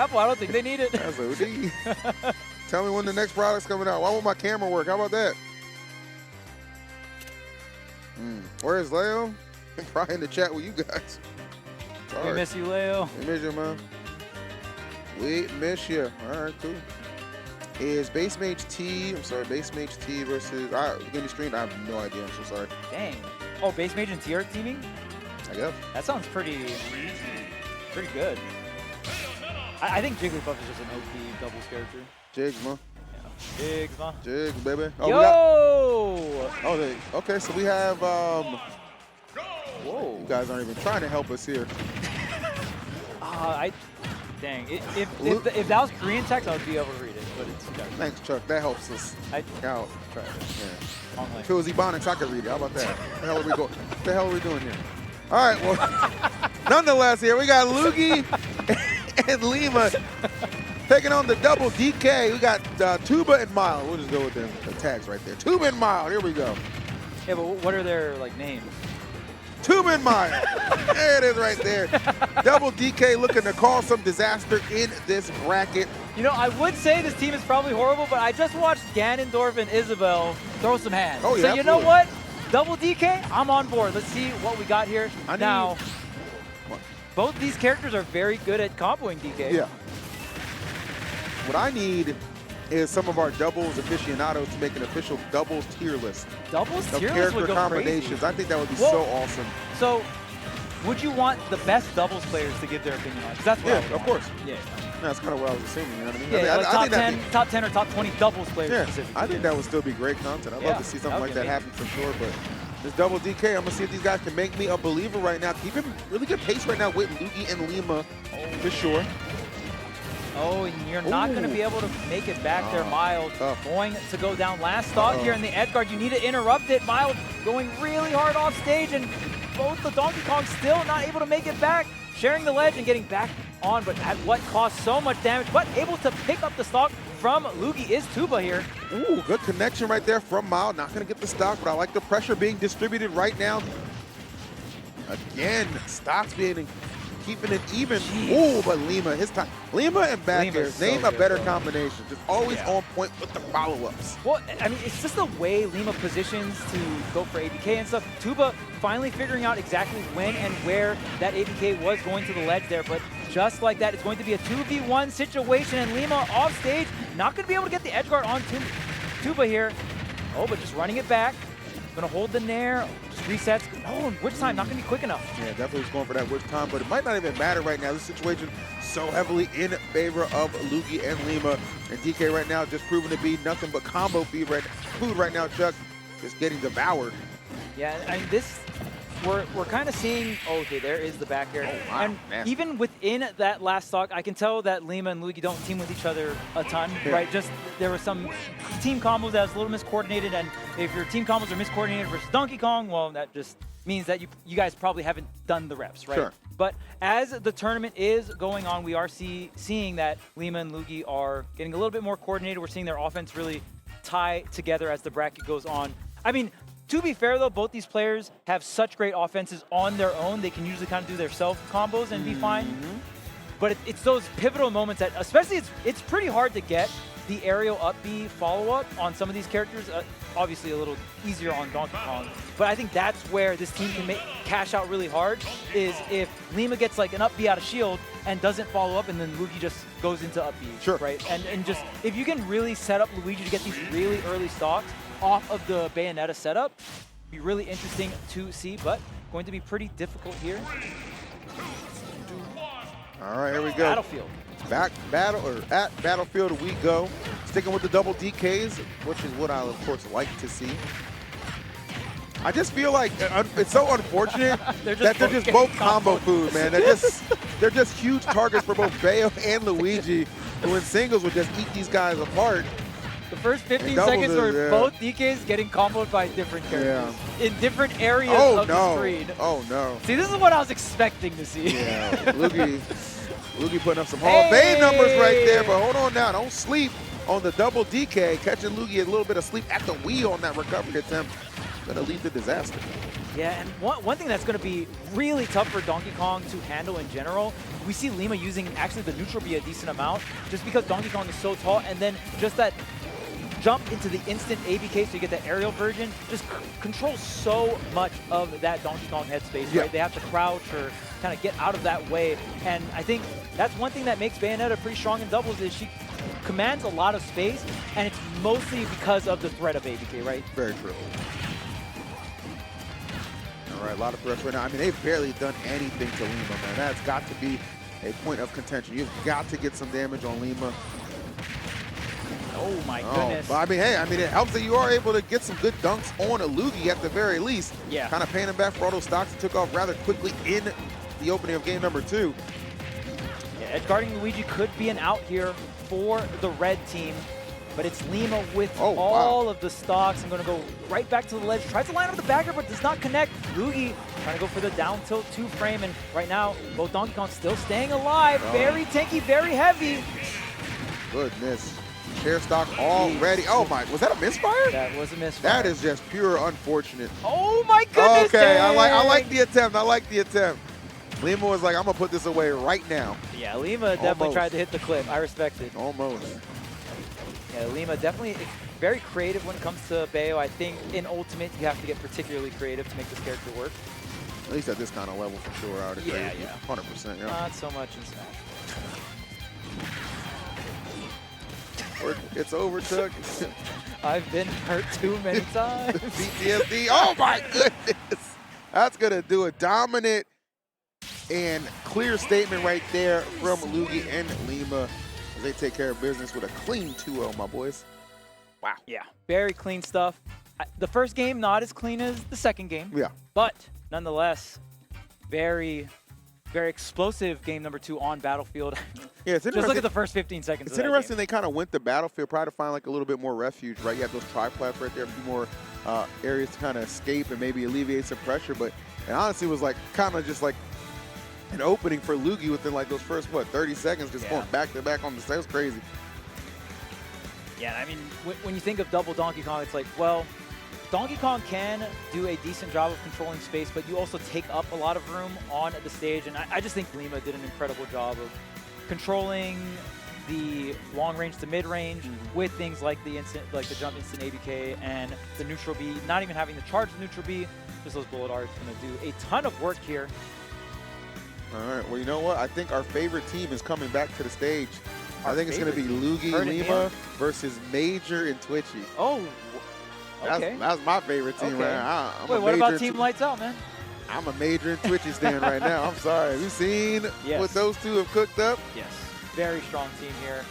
Apple. I don't think they need it. That's OD. Tell me when the next product's coming out. Why won't my camera work? How about that? Where's Leo? Probably in the chat with you guys. Sorry. We miss you, Leo. We miss you, man. We miss you. All right, cool. Is Base Mage T, Base Mage T versus, Gimme Stream? I have no idea, I'm so sorry. Dang. Oh, Base Mage and T are teaming? I guess. That sounds pretty good. I think Jigglypuff is just an OP doubles character. Jigs, man. Yeah. Jigs, man. Jigs, baby. Oh, Yo! Okay, so we have, Whoa. You guys aren't even trying to help us here. Dang. If that was Korean text, I would be able to read it, but it's okay. Thanks, Chuck. That helps us out. Try it. Yeah. If it was Ebonics, I could read it. How about that? What the hell are we doing here? All right, well, nonetheless, here we got Luugi and Lima taking on the double DK. We got Tuba and Mild. We'll just go with the tags right there. Tuba and Mild. Here we go. Yeah, but what are their names? Tuba and Mild. There it is right there. Double DK looking to cause some disaster in this bracket. You know, I would say this team is probably horrible, but I just watched Ganondorf and Isabel throw some hands. Oh, yeah, so absolutely. You know what? Double DK, I'm on board. Let's see what we got here. Now, both these characters are very good at comboing DK. Yeah. What I need is some of our doubles aficionados to make an official doubles tier list. Doubles tier list character would go combinations. crazy. I think that would be so awesome. So, would you want the best doubles players to give their opinion on it? 'Cause that's what I would of want. course. Yeah. That's kind of what I was assuming. You know what I mean? Yeah, I like think top 10 or top 20 doubles players yeah, specifically. I think that would still be great content. I'd love to see something like that happen for sure. But this double DK, I'm going to see if these guys can make me a believer right now. Keeping really good pace right now with Luugi and Lima for sure. Oh, and you're not going to be able to make it back there, Mild. Going to go down last stock here in the edge guard. You need to interrupt it. Mild going really hard off stage, and both the Donkey Kong still not able to make it back. Sharing the ledge and getting back on, but at what cost? So much damage, but able to pick up the stock from Luugi is Tuba here. Ooh, good connection right there from Mild. Not going to get the stock, but I like the pressure being distributed right now. Again, stocks keeping it even. Ooh, but Lima, his time. Lima and back air, name a better combination. Just always on point with the follow-ups. Well, I mean, it's just the way Lima positions to go for ABK and stuff. Tuba finally figuring out exactly when and where that ABK was going to the ledge there, but just like that, it's going to be a 2v1 situation, and Lima off stage, not going to be able to get the edge guard on Tuba here. Oh, but just running it back. Gonna hold the nair, just resets. Oh, which time? Not gonna be quick enough. Yeah, definitely was going for that which time, but it might not even matter right now. This situation so heavily in favor of Luugi and Lima. And DK right now just proven to be nothing but combo food right now, Chuck. Just getting devoured. Yeah, I mean, we're kind of seeing, okay, there is the back air. Oh, wow. And Nasty. even within that last stock, I can tell that Lima and Luugi don't team with each other a ton, right? Just there were some team combos that was a little miscoordinated, and if your team combos are miscoordinated versus Donkey Kong, well, that just means that you guys probably haven't done the reps, right? Sure. But as the tournament is going on, we are seeing that Lima and Luugi are getting a little bit more coordinated. We're seeing their offense really tie together as the bracket goes on. I mean, to be fair, though, both these players have such great offenses on their own. They can usually kind of do their self combos and be fine. But it's those pivotal moments that, especially, it's pretty hard to get the aerial up B follow-up on some of these characters. Obviously, a little easier on Donkey Kong. But I think that's where this team can cash out really hard, is if Lima gets like an up B out of shield and doesn't follow up, and then Luugi just goes into up B, right? And just, if you can really set up Luigi to get these really early stocks off of the Bayonetta setup, be really interesting to see, but going to be pretty difficult here. All right, here we go. Battlefield. At Battlefield we go. Sticking with the double DKs, which is what I, of course, like to see. I just feel like it's so unfortunate that they're just both combo food, man. They're just huge targets for both Bayo and Luigi, who in singles would just eat these guys apart. The first 15 seconds were both DKs getting comboed by different characters in different areas of the screen. Oh, no. See, this is what I was expecting to see. Yeah, Luugi putting up some Hall of Fame numbers right there, but hold on now. Don't sleep on the double DK. Catching Luugi a little bit of sleep at the wheel on that recovery attempt. Going to lead to disaster. Yeah, and one thing that's going to be really tough for Donkey Kong to handle in general, we see Lima using actually the neutral B a decent amount, just because Donkey Kong is so tall, and then just that jump into the instant ABK so you get the aerial version, just controls so much of that Donkey Kong headspace, right? They have to crouch or kind of get out of that way, and I think that's one thing that makes Bayonetta pretty strong in doubles is she commands a lot of space, and it's mostly because of the threat of ABK, right? Very true. All right, a lot of threats right now. I mean, they've barely done anything to Lima, man. That's got to be a point of contention. You've got to get some damage on Lima. Oh my goodness. But I mean, hey, it helps that you are able to get some good dunks on a Luugi at the very least. Yeah. Kind of paying him back for all those stocks that took off rather quickly in the opening of game number 2. Yeah, edge guarding Luigi could be an out here for the red team, but it's Lima with all of the stocks. I'm going to go right back to the ledge. Tries to line up the backer, but does not connect. Luugi trying to go for the down tilt 2-frame, and right now, both Donkey Kong still staying alive. Very tanky, very heavy. Goodness. Share stock already. Oh my, was that a misfire? That was a misfire. That is just pure unfortunate. Oh my goodness. Okay, I like the attempt. I like the attempt. Lima was like, I'm going to put this away right now. Yeah, Lima definitely tried to hit the clip. I respect it. Almost. Yeah, Lima definitely very creative when it comes to Bayo. I think in Ultimate, you have to get particularly creative to make this character work. At least at this kind of level, for sure. I would agree. Yeah. 100%. Yeah. Not so much in Smash. It's over, Chuck. I've been hurt too many times. PTSD. Oh my goodness. That's going to do a dominant and clear statement right there from Luugi and Lima as they take care of business with a clean 2-0, my boys. Wow. Yeah, very clean stuff. The first game, not as clean as the second game. Yeah. But nonetheless, very, very explosive game number 2 on Battlefield. Yeah, it's interesting. Just look at the first 15 seconds. It's interesting they kind of went to Battlefield, probably to find like a little bit more refuge, right? You have those triplats right there, a few more areas to kind of escape and maybe alleviate some pressure. But it honestly was like kind of just like an opening for Luugi within like those first, 30 seconds, just going back to back on the side. It was crazy. Yeah, I mean, when you think of double Donkey Kong, it's like, well, Donkey Kong can do a decent job of controlling space, but you also take up a lot of room on the stage. And I just think Lima did an incredible job of controlling the long range to mid range with things like the jump instant ABK and the neutral B, not even having to charge the neutral B, just those bullet arts going to do a ton of work here. All right, well, you know what? I think our favorite team is coming back to the stage. I think it's going to be Luugi Lima versus Major and Twitchy. Oh, okay. That's my favorite team right now. Wait, what about Team Lights Out, man? I'm a Major and Twitchy stand right now. I'm sorry. Have you seen what those two have cooked up? Yes. Very strong team here.